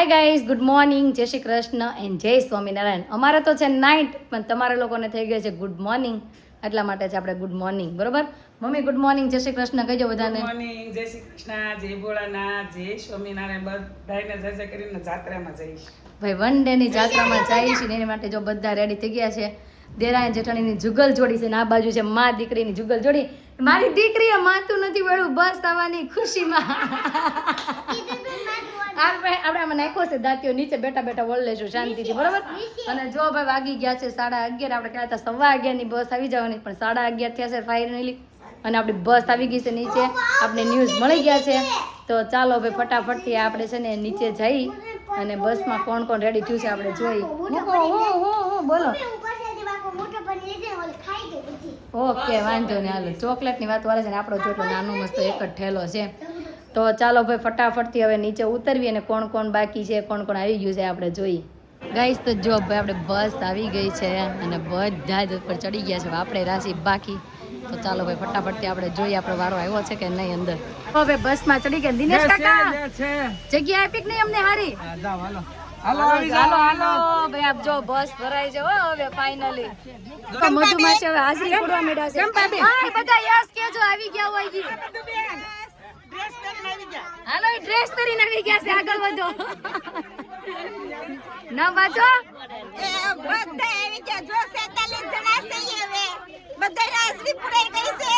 Hi guys, good morning, જય Shri Krishna and જય સ્વામિનારાયણ. અમારે તો છે નાઇટ, પણ તમારા લોકોને થઈ ગયો છે ગુડ મોર્નિંગ, એટલા માટે છે આપણે ગુડ મોર્નિંગ. બરોબર મમ્મી, ગુડ મોર્નિંગ, જય શ્રી કૃષ્ણ કહેજો બધાને. ગુડ મોર્નિંગ, જય શ્રી કૃષ્ણ, જય ભોળાનાથ, જય સ્વામિનારાયણ. બધાને જય જય કરીને જાત્રામાં જઈશ. ભાઈ વન ડે ની જાત્રામાં જાય છે ને એની માટે જો બધા રેડી થઈ ગયા છે. દેરાણી જેઠાણીની જુગલ જોડી છે ને આ બાજુ છે મા દીકરીની જુગલ જોડી. મારી દીકરીએ માતું નથી વળ્યું, બસ આવવાની ખુશીમાં આપણે આમાં નાખ્યો છે દાંતીઓ નીચે, બેઠા બેઠા વળ લેશું શાંતિથી. બરોબર. અને જો ભાઈ વાગી ગયા છે 11:30. આપણે કહેતા 11:15 ની બસ આવી જવાની, પણ 11:30 થયા છે ફાઇનલી. અને આપણી બસ આવી ગઈ છે નીચે, આપણે ન્યૂઝ મળી ગયા છે. તો ચાલો ભાઈ ફટાફટથી આપણે છે ને નીચે જઈ અને બસમાં કોણ કોણ રેડી થયું છે આપણે જોઈ. બોલો. ઓકે, વાંધો નહીં, હાલો. ચોકલેટની વાત વાળે છે ને આપણો જેટલો નાનો મસ્ત એક જ ઠેલો છે. તો ચાલો ભાઈ ફટાફટથી હવે નીચે ઉતરવી અને કોણ કોણ બાકી છે, કોણ કોણ આવી ગયું છે આપણે જોઈએ. ગાઈસ તો જો ભાઈ આપણે બસ આવી ગઈ છે અને બધા જ ઉપર ચડી ગયા છે, આપણે રાશી બાકી. તો ચાલો ભાઈ ફટાફટથી આપણે જોઈએ આપણો વારો આવ્યો છે કે નહીં અંદર. હવે બસમાં ચડી ગયા. દિનેશ કાકા જગ્યા આપી કે નહીં અમને હારી? હાલો ભાઈ, આપ જો બસ ભરાઈ છે હવે ફાઇનલી. મધુમાસી હવે હાજરી પૂરવા માંડ્યા છે. હા બધા યસ કેજો આવી ગયા હોય. હાલો ડ્રેસ પહેરીને આવી ગયા છે, આગળ વધો. ના બાજો બધા આવી ગયા. જો 47 જણા છે હવે બધા હાજરી પૂરાઈ ગઈ છે.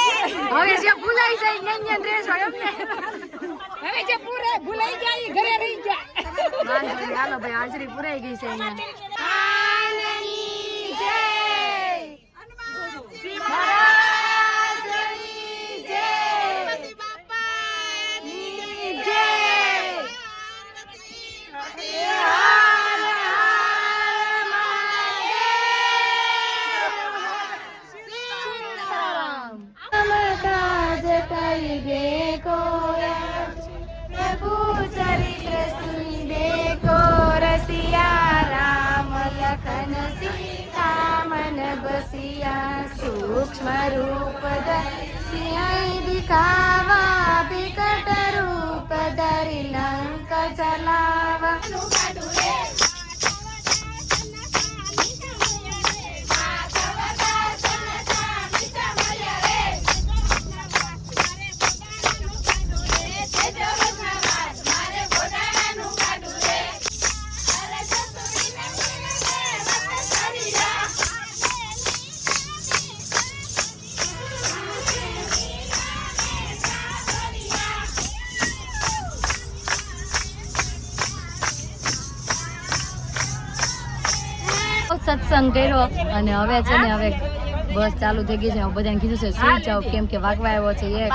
હવે જે ભૂલાઈ જાય નૈયા ડ્રેસ હોય એમને. હવે જે પૂરે ભૂલાઈ ગયા ઈ ઘરે રહી ગયા. હાલો ભાઈ હાજરી પૂરાઈ ગઈ છે અહીંયા. આનંદી જય હનુમાનજી મહારાજની જય. ગણપતિ બાપાની જય. सूक्ष्म रूप धरि दिखावा, विकट रूप धरि लंक चलावा. સત્સંગ કર્યો અને હવે છે ને હવે બસ ચાલુ થઈ ગઈ છે. બધાને કીધું છે સુઈ જાઓ, કેમ કે વાગવા આવ્યો છે એક,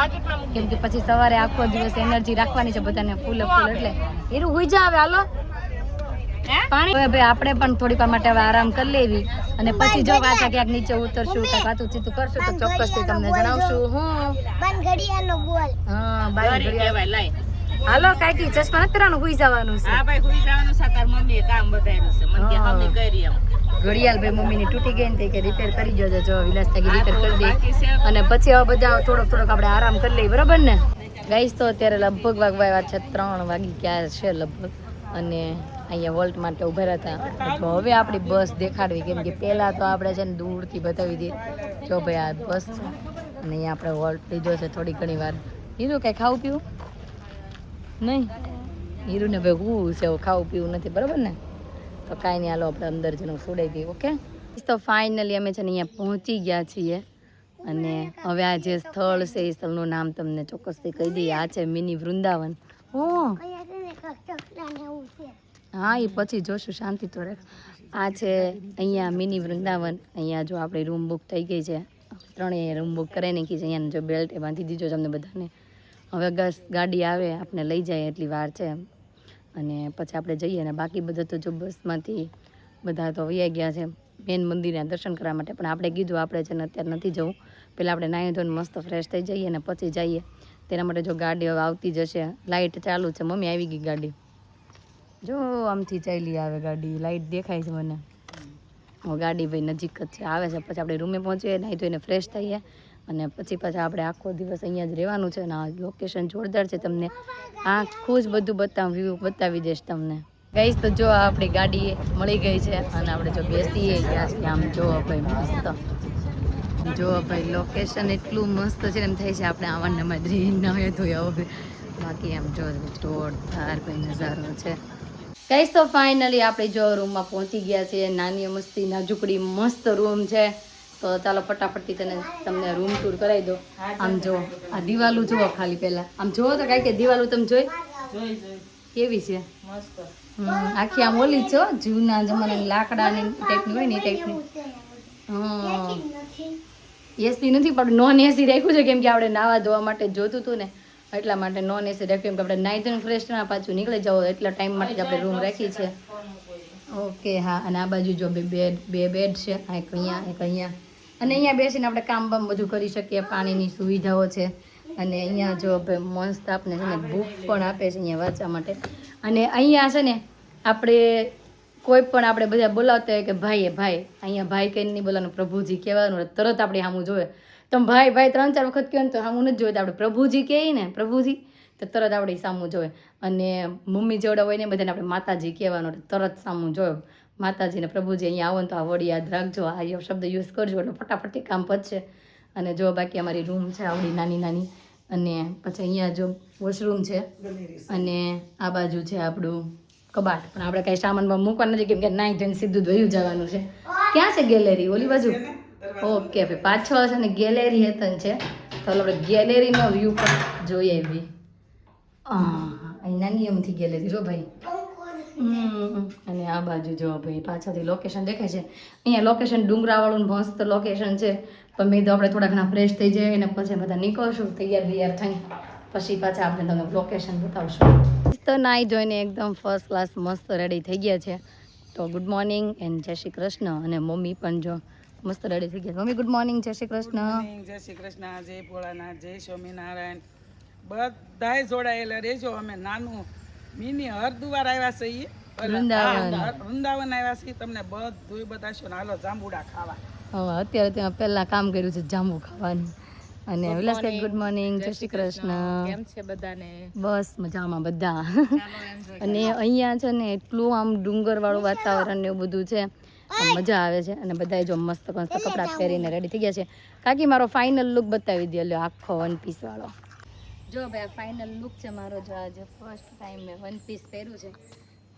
કેમ કે પછી સવારે આખો દિવસ એનર્જી રાખવાની છે બધાને ફૂલ ફૂલ. એટલે એનું હુઈ જા હવે. હાલો પાણી. હવે ભાઈ આપણે પણ થોડીક વાર માટે હવે આરામ કરી લેવી અને પછી જો પાછા ક્યાંક નીચે ઉતરશું, કાંઈક વાતું ચીતું કરશું તો ચોક્કસથી તમને જણાવશું. હું ઘડિયાળનો બોલ. હા બાય ઘડિયાળ. હાલો કાકી ચશ્મા નથી પહેરવાનું, હુઈ જવાનું છે. હા ભાઈ, હુઈ જવાનું છે. તાર મમ્મીએ કામ બતાવ્યું છે, મને કે હમી કરી એમ. ઘડિયાળ ભાઈ મમ્મીની તૂટી ગઈ ને કે રિપેર કરી જોજો. જો વિલાસ તાકી રિપેર કરી દે અને પછી હવે બધા થોડોક આપણે આરામ કરી લઈએ. બરાબર ને ગાઈસ? તો અત્યારે લગભગ વાગવા આવ્યા છે 3 વાગી ગયા છે લગભગ. અને અહીંયા વોલ્ટ માટે ઉભા હતા. તો હવે આપણી બસ દેખાડવી, કેમ કે પહેલાં તો આપણે છે ને દૂરથી બતાવી દઈએ. જો ભાઈ આ બસ છે અને અહીંયા આપણે વોલ્ટ લીધો છે થોડી ઘણી વાર. હીરું કાંઈ ખાવું પીવું નહીં? હીરુને ભાઈ હું છે ખાવું પીવું નથી. બરાબર ને? તો કાંઈ નહીં, હાલો આપણે અંદર જઈને સુડાઈ દઈએ. ઓકે. તો ફાઇનલી અમે છે ને અહીંયા પહોંચી ગયા છીએ અને હવે આ જે સ્થળ છે એ સ્થળનું નામ તમને ચોક્કસથી કહી દઈએ. આ છે મિની વૃંદાવન. હા એ પછી જોશું, શાંતિ તો રાખ. આ છે અહીંયા મિની વૃંદાવન. અહીંયા જો આપણી રૂમ બુક થઈ ગઈ છે, 3 રૂમ બુક કરાવી નાખી છે. અહીંયા જો બેલ્ટ બાંધી દીધો છે અમને બધાને. હવે ગાડી આવે આપણે લઈ જાય એટલી વાર છે અને પછી આપણે જઈએ. અને બાકી બધા તો જો બસમાંથી બધા તો વૈયા ગયા છે મેન મંદિરના દર્શન કરવા માટે. પણ આપણે કીધું આપણે છે ને અત્યારે નથી જવું, પહેલાં આપણે નાહી ધોઈને મસ્ત ફ્રેશ થઈ જઈએ અને પછી જઈએ. તેના માટે જો ગાડી હવે આવતી જશે. લાઇટ ચાલુ છે. મમ્મી આવી ગઈ ગાડી. જો આમથી ચાલી આવે ગાડી, લાઇટ દેખાય છે મને. ગાડી ભાઈ નજીક જ છે, આવે છે. પછી આપણે રૂમે પહોંચીએ, નાહી ધોઈને ફ્રેશ થઈએ અને પછી પાછા આપણે આખો દિવસ અહીંયા જ રહેવાનું છે. અને આ લોકેશન જોરદાર છે, તમને આખું જ બધું વ્યૂ બતાવી દઈશ તમને. ગઈશ તો જો આપણી ગાડી મળી ગઈ છે અને આપણે જો બેસીએ ગયા છીએ આમ જો ભાઈ મસ્ત જો ભાઈ લોકેશન એટલું મસ્ત છે એમ થાય છે આપણે આવવાના જ ના હોય તો હવે બાકી આમ જો જોરદાર ભાઈ નજારો છે ગઈશ તો ફાઇનલી આપણે જો રૂમમાં પહોંચી ગયા છીએ નાની મસ્તી નાજુકડી મસ્ત રૂમ છે તો ચાલો ફટાફટથી તમને રૂમ ટૂર કરાવી દો આમ જો આ દિવાલો જુઓ ખાલી પહેલા આમ જુઓ તો કાંઈ કે દિવાલો તમે જોઈ કેવી છે આખી આમ ઓલી છો જૂના જમાનાની લાકડાની ટાઈપની હોય ને એ ટાઈપની એસી નથી પણ નોન એસી રાખ્યું છે કેમ કે આપણે નાવા ધોવા માટે જોતું હતું ને એટલા માટે નોન એસી રાખ્યું કેમ કે આપણે નાઈ ધોઈને ફ્રેશ ના પાછું નીકળી જાવ એટલા ટાઈમ માટે જ આપણે રૂમ રાખી છે ઓકે હા અને આ બાજુ જો બે બેડ છે એક અહીંયા અને અહીંયા બેસીને આપણે કામ બામ બધું કરી શકીએ પાણીની સુવિધાઓ છે અને અહીંયા જો મસ્ત આપને છે ને બુક પણ આપે છે અહીંયા વાંચવા માટે અને અહીંયા છે ને આપણે કોઈ પણ આપણે બધા બોલાવતા હોય કે ભાઈ અહીંયા ભાઈ કહીને નહીં બોલવાનું પ્રભુજી કહેવાનું તરત આપણે સામું જોવે તમે ભાઈ 3-4 વખત કહો ને તો સામું નથી જોયું આપણે પ્રભુજી કહીએ ને પ્રભુજી તો તરત આપણે સામું જોવે અને મમ્મી જોડે હોય ને બધાને આપણે માતાજી કહેવાનું તરત સામું જોયો માતાજીને પ્રભુજી અહીંયા આવો ને તો આ વડી યાદ રાખજો આ શબ્દ યુઝ કરજો એટલે ફટાફટથી કામ પતશે અને જો બાકી અમારી રૂમ છે આવડી નાની અને પછી અહીંયા જો વોશરૂમ છે અને આ બાજુ છે આપણું કબાટ પણ આપણે કાંઈ સામાનમાં મૂકવા નથી કેમ કે નાઈ ધોઈને સીધું ધોયું જવાનું છે ક્યાં છે ગેલેરી ઓલી બાજુ ઓકે ભાઈ પાછળ છે ને ગેલેરી હેતન છે તો આપણે ગેલેરીનો વ્યૂ પણ જોઈએ એવી અહીં નાની એમથી ગેલેરી જો ભાઈ અને આ બાજુ જો ભાઈ પાછળથી લોકેશન દેખાય છે અહીંયા લોકેશન ડુંગરાવાળું મસ્ત લોકેશન છે પણ મેં તો આપણે થોડા ઘણા ફ્રેશ થઈ જાય અને પછી બધા નીકળશું તૈયાર થઈને પછી પાછા આપણે તમને લોકેશન બતાવશું તો નાઈ જોઈને એકદમ ફર્સ્ટ ક્લાસ મસ્ત રેડી થઈ ગયા છે તો ગુડ મોર્નિંગ એન્ડ જય શ્રી કૃષ્ણ અને મમ્મી પણ જો મસ્ત રેડી થઈ ગયા મમ્મી ગુડ મોર્નિંગ જય શ્રી કૃષ્ણ જય શ્રી કૃષ્ણ જય ભોળાનાથ જય સ્વામિનારાયણ બધાય જોડાયેલા રહેજો અમે નાનું મિની હરદ્વાર આવ્યા છીએ વૃંદાવન આવ્યા છીએ તમને બધું બતાવશું હાલો જાંબુડા ખાવા અત્યારે ત્યાં પહેલા કામ કર્યું છે જાંબુ ખાવાનું અને વિલાસભાઈ ગુડ મોર્નિંગ જય શ્રી કૃષ્ણ કેમ છે બધાને બસ મજામાં બધા અને અહીંયા છે ને એટલું આમ ડુંગર વાળું વાતાવરણ ને એવું બધું છે મજા આવે છે અને બધા જો મસ્ત કપડાં પહેરીને રેડી થઈ ગયા છે કાકી મારો ફાઇનલ લુક બતાવી દે લ્યો આખો 1 પીસ વાળો જો ભાઈ ફાઇનલ લુક છે મારો જો આજે ફર્સ્ટ ટાઈમ મેં 1 પીસ પહેર્યું છે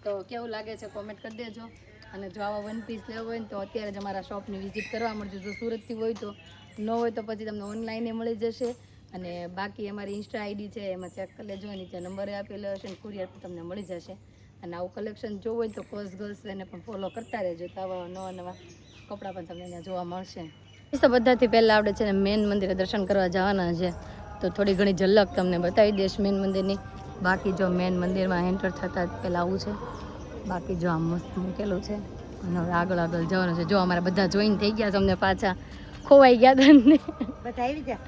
તો કેવું લાગે છે કોમેન્ટ કરી દેજો અને જો આવા 1 પીસ લેવો હોય ને તો અત્યારે જ અમારા શોપની વિઝિટ કરવા મળજો જો સુરતથી હોય તો ન હોય તો પછી તમને ઓનલાઈને મળી જશે અને બાકી અમારી ઇન્સ્ટા આઈડી છે એમાં ચેક કરી લેજો નીચે નંબરે આપેલો હશે અને કુરિયર પર તમને મળી જશે અને આવું કલેક્શન જોવું હોય તો કોસ ગર્લ્સ એને પણ ફોલો કરતા રહેજો તો આવા નવા કપડાં પણ તમને અહીંયા જોવા મળશે તો બધાથી પહેલાં આપણે છે ને મેન મંદિરે દર્શન કરવા જવાના છે તો થોડી ઘણી ઝલક તમને બતાવી દઈશ મેન મંદિરની બાકી જો મેન મંદિરમાં એન્ટર થતાં પહેલાં આવું છે બાકી જો આમ મસ્ત મૂકેલું છે અને હવે આગળ જવાનું છે જો અમારા બધા જોઈન થઈ ગયા છે અમને પાછા ખોવાઈ ગયા હતા ને બધા આવી ગયા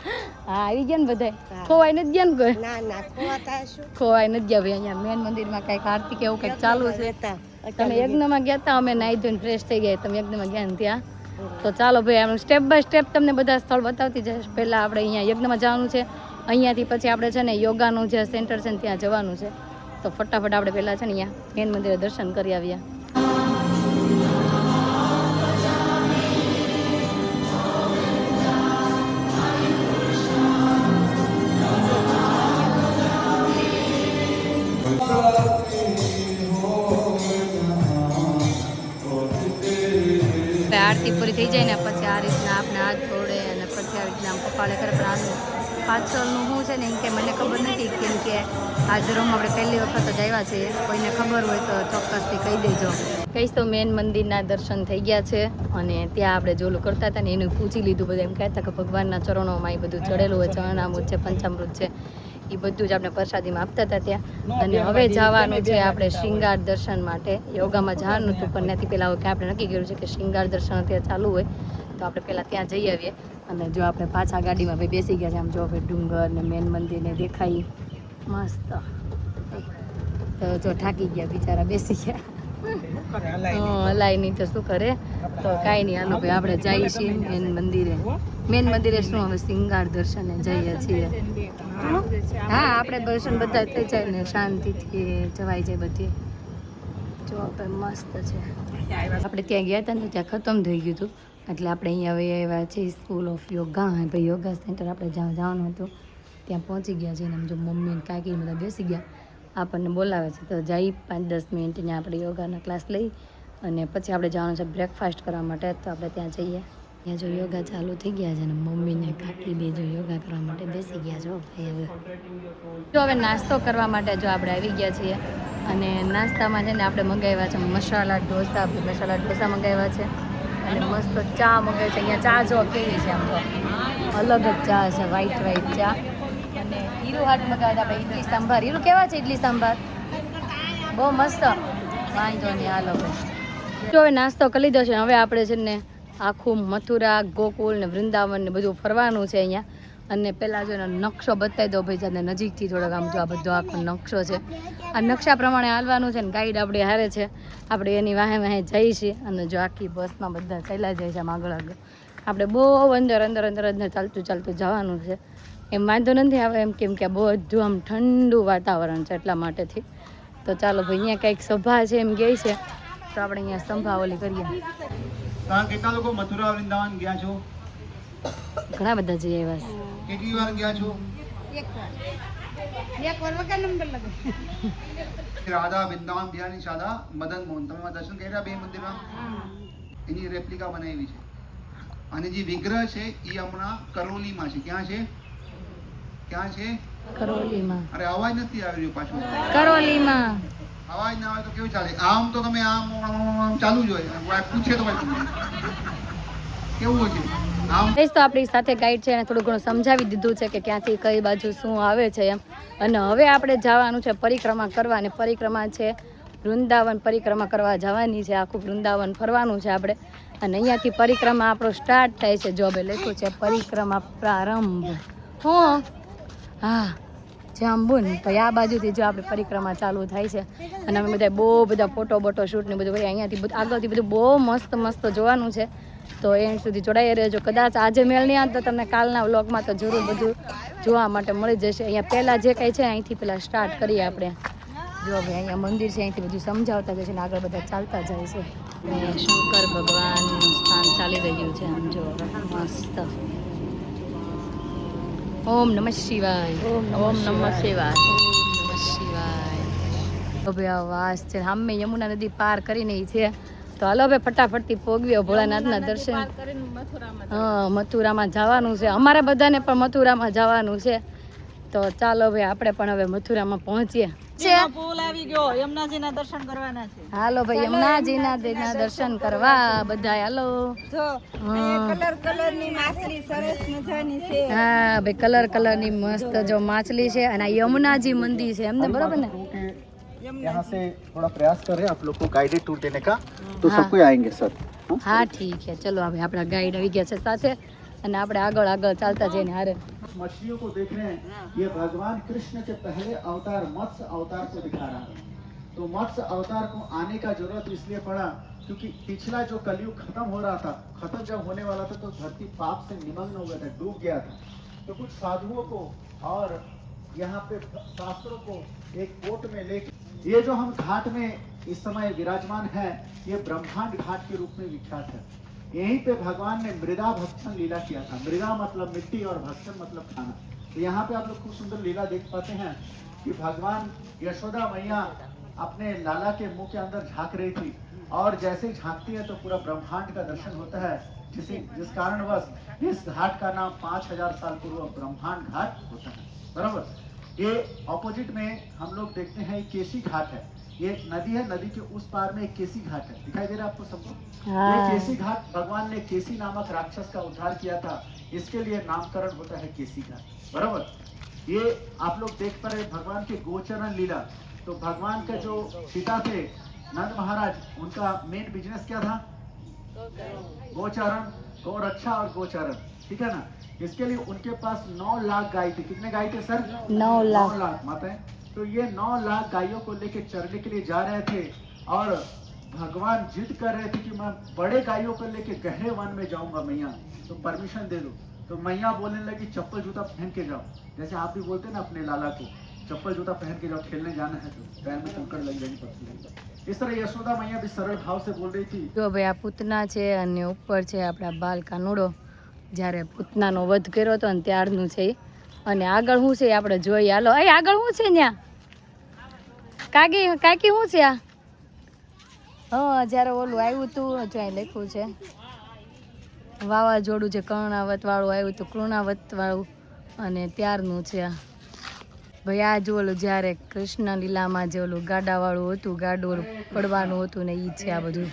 હા આવી ગયા ને બધા ખોવાઈ નથી ગયા ને કોઈ ના ખોવાતા શું ખોવાઈ નથી ગયા ભાઈ અહીંયા મેન મંદિરમાં કંઈક આરતી કે એવું કંઈક ચાલુ છે તમે યજ્ઞમાં ગયા હતા અમે નાઈ ધોઈને ફ્રેશ થઈ ગયા તમે યજ્ઞમાં ગયા ને ત્યાં તો ચાલો ભાઈ આમ સ્ટેપ બાય સ્ટેપ તમને બધા સ્થળ બતાવતી જઈશ પહેલાં આપણે અહીંયા યજ્ઞમાં જવાનું છે અહીંયાથી પછી આપણે છે ને યોગાનું જે સેન્ટર છે ને ત્યાં જવાનું છે તો ફટાફટ આપણે પહેલાં છે ને અહીંયા મેન મંદિરે દર્શન કરી આવ્યા આરતી પૂરી થઈ જાય ને પછી આ રીતના આપણે હાથ જોડે અને પછી આવી રીતના કપાળે કરે પણ આનું પાછળનું શું છે ને એમ કે મને ખબર નથી કેમ કે આ રૂમ આપણે પહેલી વખત જ આવ્યા છીએ કોઈને ખબર હોય તો ચોક્કસથી કહી દેજો કહીશ તો મેન મંદિરના દર્શન થઈ ગયા છે અને ત્યાં આપણે જોલું કરતા હતા ને એનું પૂછી લીધું બધું એમ કહેતા કે ભગવાનના ચરણોમાં એ બધું ચડેલું હોય ચરણામૃત છે પંચામૃત છે એ બધું જ આપણે પ્રસાદીમાં આપતા હતા ત્યાં અને હવે જવાનું છે આપણે શૃંગાર દર્શન માટે યોગામાં જવાનું હતું પણ ત્યાંથી પહેલાં કે આપણે નક્કી કર્યું છે કે શૃંગાર દર્શન અત્યારે ચાલુ હોય તો આપણે પહેલાં ત્યાં જઈ આવીએ અને જો આપણે પાછા ગાડીમાં ભાઈ બેસી ગયા છે આમ જો ભાઈ ડુંગર ને મેન મંદિરને દેખાઈ મસ્ત તો જો થાકી ગયા બિચારા બેસી ગયા હલાય નહીં તો શું કરે તો કાંઈ નહીં હાલો ભાઈ આપણે જઈએ છીએ મેન મંદિરે શું હવે શૃંગાર દર્શને જઈએ છીએ હા આપણે દર્શન બધા થઈ જાય ને શાંતિથી જવાય જાય બધી જો આપણે મસ્ત છે. આપણે ત્યાં ગયા હતા ને ત્યાં ખતમ થઈ ગયું હતું એટલે આપણે અહીંયા હવે આવ્યા છીએ સ્કૂલ ઓફ યોગા. ભાઈ યોગા સેન્ટર આપણે જ્યાં જવાનું હતું ત્યાં પહોંચી ગયા છે. અને જો મમ્મી ને કાકી બધા બેસી ગયા આપણને બોલાવે છે તો જઈ 5-10 મિનિટ ત્યાં આપણે યોગાના ક્લાસ લઈ અને પછી આપણે જવાનું છે બ્રેકફાસ્ટ કરવા માટે. તો આપણે ત્યાં જઈએ. ત્યાં જો યોગા ચાલુ થઈ ગયા છે અને મમ્મી ને કાકી બે જો યોગા કરવા માટે બેસી ગયા છો. ભાઈ હવે નાસ્તો કરવા માટે જો આપણે આવી ગયા છીએ અને નાસ્તામાં છે ને આપણે મંગાવ્યા છે મસાલા ઢોસા. મસાલા ઢોસા મંગાવ્યા છે અને મસ્ત ચા મંગાવી છે. અહીંયા ચા જો કેવી છે આમ તો અલગ જ ચા છે, વ્હાઈટ ચા. અને હીરું હાટ મંગાવ્યા આપણે ઇડલી સાંભાર. હીરું કેવા છે ઇડલી સાંભાર? બહુ મસ્ત. વાંધો નહીં હાલો ભાઈ. જો હવે નાસ્તો કરી લીધો છે. હવે આપણે છે ને આખું મથુરા, ગોકુલ ને વૃંદાવન ને બધું ફરવાનું છે અહીંયા. અને પહેલાં જો એનો નકશો બતાવી દો ભાઈ જાતે નજીકથી થોડોક. આમ જો આ બધો આખો નકશો છે. આ નકશા પ્રમાણે હાલવાનું છે ને ગાઈડ આપણી હારે છે. આપણે એની વાહે જઈએ છીએ અને જો આખી બસમાં બધા ચાલ્યા જાય છે આમ આગળ. આપણે બહુ અંદર ચાલતું જવાનું છે. એમ વાંધો નથી આવે એમ કેમ કે બધું આમ ઠંડુ વાતાવરણ છે એટલા માટેથી. તો ચાલો ભાઈ અહીંયા કંઈક સભા છે એમ કહે છે તો આપણે અહીંયા સંભા ઓલી કરીએ. કેટલા લોકો મથુરા વૃંદાવન ગયા છો? ઘણા બધા જઈ આવ્યા છે. કેટલી વાર ગયા છો? રાધા વૃંદાવન બિહારની શાદા મદન મોહન તમે દર્શન કર્યા બે મંદિરમાં? એની રેપ્લિકા બનાવી છે. અને જે વિગ્રહ છે એ હમણાં કરોલીમાં છે. ક્યાં છે? ક્યાં છે? કરોલીમાં. અરે અવાજ નથી આવી રહ્યો પાછો. કરોલીમાં. અવાજ ના આવે તો કેવું ચાલે? આમ તો તમે આમ ચાલુ જ હોય. પૂછે તો ભાઈ કેવું છે આમ. તો આપણી સાથે ગાઈડ છે એને થોડું ઘણું સમજાવી દીધું છે કે ક્યાંથી કઈ બાજુ શું આવે છે એમ. અને હવે આપણે જવાનું છે પરિક્રમા કરવા. અને પરિક્રમા છે વૃંદાવન પરિક્રમા કરવા જવાની છે. આખું વૃંદાવન ફરવાનું છે આપણે. અને અહીંયાથી પરિક્રમા આપણો સ્ટાર્ટ થાય છે. જો બે લખ્યું છે પરિક્રમા પ્રારંભ. હું હા જાંબુન ભાઈ આ બાજુથી જો આપણે પરિક્રમા ચાલુ થાય છે. અને અમે બધા બહુ બધા ફોટો શૂટ ને બધું કરીએ. અહીંયાથી આગળથી બધું બહુ મસ્ત જોવાનું છે. તો એન્ડ સુધી જોડાઈ રહેજો. કદાચ આજે મેળ નહીં આવે તો તમને કાલના વ્લોગમાં તો જરૂર બધું જોવા માટે મળી જશે. અહીંયા પહેલાં જે કંઈ છે અહીંથી પહેલાં સ્ટાર્ટ કરીએ આપણે. જો ભાઈ અહીંયા મંદિર છે અહીંથી બધું સમજાવતા જશે ને આગળ બધા ચાલતા જાય છે. શંકર ભગવાનનું સ્થાન ચાલી રહ્યું છે આમ જો મસ્ત. ઓમ નમઃ શિવાય. ઓમ નમઃ શિવાય. નમઃ શિવાય. હવે આ વાસ છે સામે યમુના નદી પાર કરીને છે. તો હાલો ભાઈ ફટાફટથી પોગવ્યો ભોળાનાથના દર્શન. હા મથુરામાં જવાનું છે અમારે બધાને પણ મથુરામાં જવાનું છે. તો ચાલો ભાઈ આપણે પણ હવે મથુરામાં પહોંચીએ. હાલો ભાઈ યમુનાજીના દર્શન કરવા બધા હાલો. હા ભાઈ કલરની મસ્ત જો માછલી છે અને આ યમુનાજી મંદિર છે એમને બરોબર ને. यहाँ से थोड़ा प्रयास कर रहे हैं आप लोग को गाइडेड टूर देने का तो सबको आएंगे सर. हाँ ठीक है चलो अभी अपना गाइड આવી ગયા છે સાથે અને આપણે આગળ ચાલતા જઈને હારે. मछलियों को देख रहे हैं ये भगवान कृष्ण के पहले अवतार मत्स्य अवतार को दिखा रहा है. तो मत्स्य अवतार को आने का जरूरत इसलिए पड़ा क्योंकि पिछला जो कलयुग खत्म हो रहा था, खत्म जब होने वाला था तो धरती पाप से निमग्न हो गया था, डूब गया था. तो कुछ साधुओं को और यहाँ पे शास्त्रों को एक कोट में लेकर ये जो हम घाट में इस समय विराजमान है ये ब्रह्मांड घाट के रूप में विख्यात है. यहीं पे भगवान ने मृदा भक्षण लीला किया था. मृदा मतलब मिट्टी और भक्षण मतलब खाना. तो यहाँ पे आप लोग खूब सुंदर लीला देख पाते हैं कि भगवान यशोदा मैया अपने लाला के मुंह के अंदर झांक रही थी और जैसे ही झांकती है तो पूरा ब्रह्मांड का दर्शन होता है. जिस कारणवश इस घाट का नाम 5000 साल पूर्व ब्रह्मांड घाट होता है. बराबर. ये ऑपोजिट में हम लोग देखते हैं केसी घाट है. ये नदी है, नदी के उस पार में एक केसी घाट है. दिखाई दे रहा है आपको सबको? ये केसी घाट भगवान ने केसी नामक राक्षस का उद्धार किया था, इसके लिए नामकरण होता है केसी घाट. बराबर. ये आप लोग देख पा रहे भगवान के गोचरण लीला. तो भगवान के जो पिता थे नंद महाराज, उनका मेन बिजनेस क्या था? गोचरण, गौरक्षा और गोचरण. ठीक है ना. इसके लिए उनके पास 9 लाख गाय थे. कितने गाय थे सर? 9 लाख माताएं. तो ये 9 लाख गायों को लेके चरने के लिए जा रहे थे और भगवान जिद कर रहे थे कि मैं बड़े गायों को लेके गहरे वन में जाऊंगा मैया, तो परमिशन दे दो. तो मैया बोलने लगी चप्पल जूता पहन के जाओ. जैसे आप भी बोलते ना अपने लाला को चप्पल जूता पहन के जाओ, खेलने जाना है तो पैर में कंकड़ लग जाएगी. इस तरह यशोदा मैया भी सरल भाव से बोल रही थी। જો ભાઈ આ પૂતના છે અને ઉપર છે આપણા બાલ કાનુડો, જ્યારે પૂતનાનો વધ કર્યો હતો ને ત્યારનું છે ઈ. અને આગળ શું છે એ આપણે જોઈએ. હાલો એ આગળ શું છે ત્યાં કાકી શું છે આ? હા, જ્યારે ઓલું આવ્યું હતું જો અહીં લખ્યું છે વાવાઝોડું જે કર્ણાવત વાળું આવ્યું હતું, કૃણાવત વાળું, અને ત્યારનું છે આ ભાઈ. આ જો ઓલું જ્યારે કૃષ્ણ લીલામાં જે ઓલું ગાડાવાળું હતું, ગાડું ઓલું પડવાનું હતું ને ઈ છે આ બધું.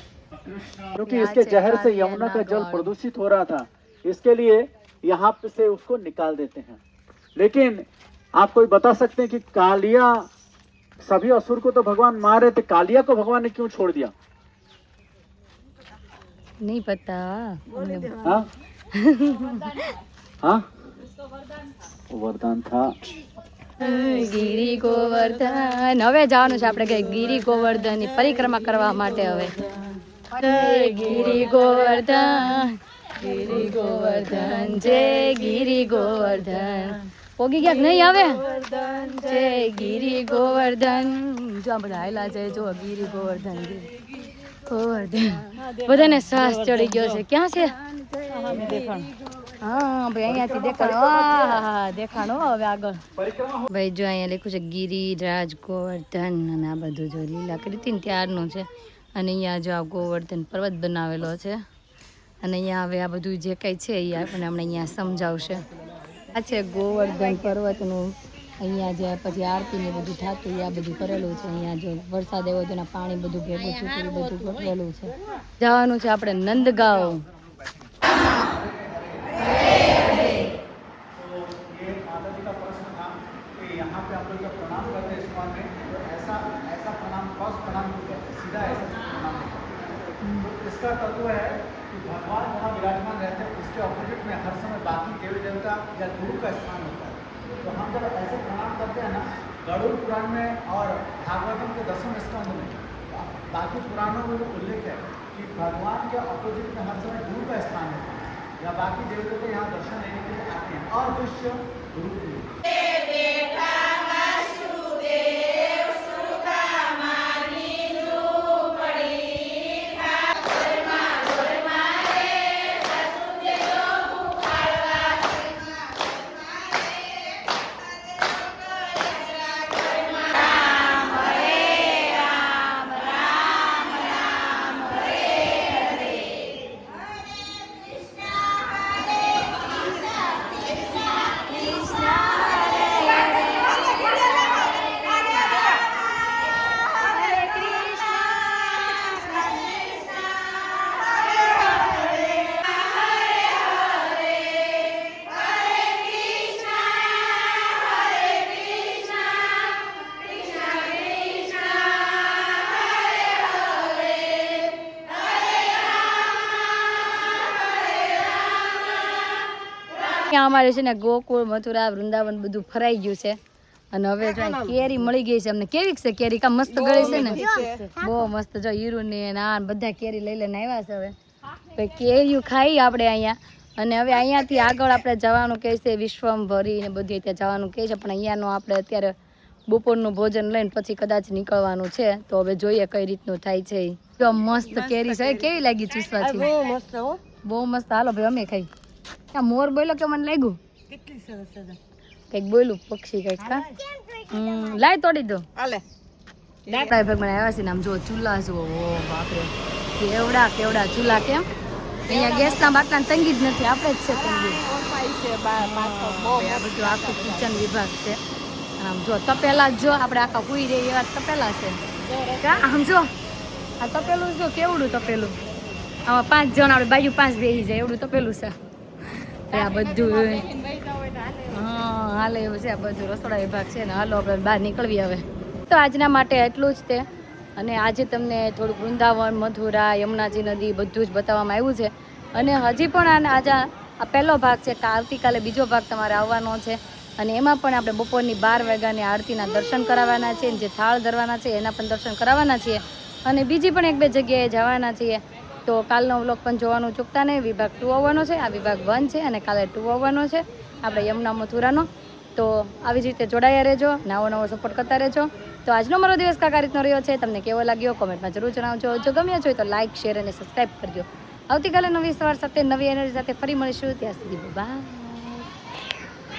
क्योंकि इसके जहर से यमुना का जल प्रदूषित हो रहा था, इसके लिए यहाँ पे से उसको निकाल देते हैं। लेकिन आप कोई बता सकते हैं कि कालिया, सभी असुर को तो भगवान मार रहे थे, कालिया को भगवान ने क्यों छोड़ दिया? नहीं पता। हाँ हाँ, वरदान था। ગિરી ગોવર્ધન. હવે જવાનું છે આપણે કઈ ગિરી ગોવર્ધન ની પરિક્રમા કરવા માટે. હવે ગિરી ગોવર્ધન, ગિરી ગોવર્ધન, જય ગિરી ગોવર્ધન. પોગી ક્યાંક નહીં આવે જય ગિરી ગોવર્ધન. જો આ બધા હાયલા છે, જો ગિરી ગોવર્ધન, ગોવર્ધન. બધાને શ્વાસ ચડી ગયો છે. ક્યાં છે? હા ભાઈ, અહીંયાથી દેખાણો. દેખાણો હવે આગળ ભાઈ. જો અહીંયા લખ્યું છે ગિરિરાજ ગોવર્ધન, અને આ બધું જો લીલા કરી હતી ને ત્યારનું છે. અને અહીંયા જો આ ગોવર્ધન પર્વત બનાવેલો છે. અને અહીંયા હવે આ બધું જે કંઈ છે એ આપણને હમણાં અહીંયા સમજાવશે. આ છે ગોવર્ધન પર્વતનું. અહીંયા જે પછી આરતી ને બધું થતું આ બધું કરેલું છે. અહીંયા જો વરસાદ આવ્યો તો એના પાણી બધું ભેગું થયું એ બધું ગોઠવેલું છે. જવાનું છે આપણે નંદગાંવ. यहाँ पे हम लोग जब प्रणाम करते हैं इस्कॉन में, तो ऐसा प्रणाम, फर्स्ट प्रणाम सीधा ऐसा प्रणाम होता है। तो इसका तत्व है कि भगवान जहाँ विराजमान रहते हैं उसके ऑपोजिट में हर समय बाकी देवी देवता या गुरु का स्थान होता है। तो हम जब ऐसे प्रणाम करते हैं ना, गरुड़ पुराण में और भागवतम के 10वें स्कंद में, बाकी पुराणों में उल्लेख है कि भगवान के ऑपोजिट में हर समय गुरु का स्थान होता है, या बाकी देवता को यहाँ दर्शन लेने के लिए आते हैं। और दृश्य गुरु के लिए અમારે છે ને ગોકુળ, મથુરા, વૃંદાવન બધું ફરાઈ ગયું છે. અને હવે જો કેરી મળી ગઈ છે અમને. કેવી છે કેરી? કા મસ્ત ગળી છે ને, બહુ મસ્ત. જો હીરું ને નાન બધા કેરી લઈ લઈને આવ્યા છે. હવે ભાઈ કેરીયું ખાઈ આપણે અહીંયા. અને હવે અહીંયાથી આગળ આપણે જવાનું કહે છે વિશ્વમભરી ને બધી ત્યાં જવાનું કહે છે. પણ અહીંયાનું આપણે અત્યારે બપોરનું ભોજન લઈને પછી કદાચ નીકળવાનું છે. તો હવે જોઈએ કઈ રીતનું થાય છે. જો મસ્ત કેરી છે. કેવી લાગી ચૂસવાથી? બહુ મસ્ત. હાલો ભાઈ અમે ખાઈ. ત્યાં મોર બોલ્યો કે મને લાગ્યું કઈક બોલ્યું પક્ષી કઈક. લાય તોડી દો. મને આવ્યા છે ને આમ જો ચૂલા જુઓ. ઓ બાપરે, કેવડા ચૂલા. કેમ અહીંયા ગેસના બાટલા તંગી જ નથી, આપણે જ છે તંગી. આ બધું આખું કિચન વિભાગ છે. આમ જો તપેલા જો આપણે આખા કુઈ રહી એવા તપેલા છે. આમ જો આ તપેલું જો કેવડું તપેલું. આમાં 5 જણ આપણે બાજુ 5 બેસી જાય એવડું તપેલું છે. આ બધું હા હાલે એવું છે. આ બધું રસોડા વિભાગ છે ને. હાલો આપણે બહાર નીકળવી હવે. તો આજના માટે એટલું જ તે. અને આજે તમને થોડુંક વૃંદાવન, મથુરા, યમુનાજી નદી બધું જ બતાવવામાં આવ્યું છે. અને હજી પણ આજે આ પહેલો ભાગ છે. આવતીકાલે બીજો ભાગ તમારે આવવાનો છે. અને એમાં પણ આપણે બપોરની 12 વાગ્યાની આરતીના દર્શન કરાવવાના છે. જે થાળ ધરવાના છે એના પણ દર્શન કરાવવાના છીએ. અને બીજી પણ 1-2 જગ્યાએ જવાના છીએ. તો કાલનો વ્લોગ પણ જોવાનું ચૂકતા નહીં. વિભાગ 2 આવવાનો છે, આ વિભાગ 1 છે. અને કાલે 2 આવવાનો છે આપણે યમુના મથુરાનો. તો આવી જ રીતે જોડાયા રહેજો, નવો સપોર્ટ કરતા રહેજો. તો આજનો મારો દિવસ કાકા રીતનો રહ્યો છે, તમને કેવો લાગ્યો કોમેન્ટમાં જરૂર જણાવજો. જો ગમ્યો હોય તો લાઇક, શેર અને સબસ્ક્રાઈબ કરજો. આવતીકાલે નવી સવાર સાથે નવી એનર્જી સાથે ફરી મળીશું. ત્યાં સુધી બાય.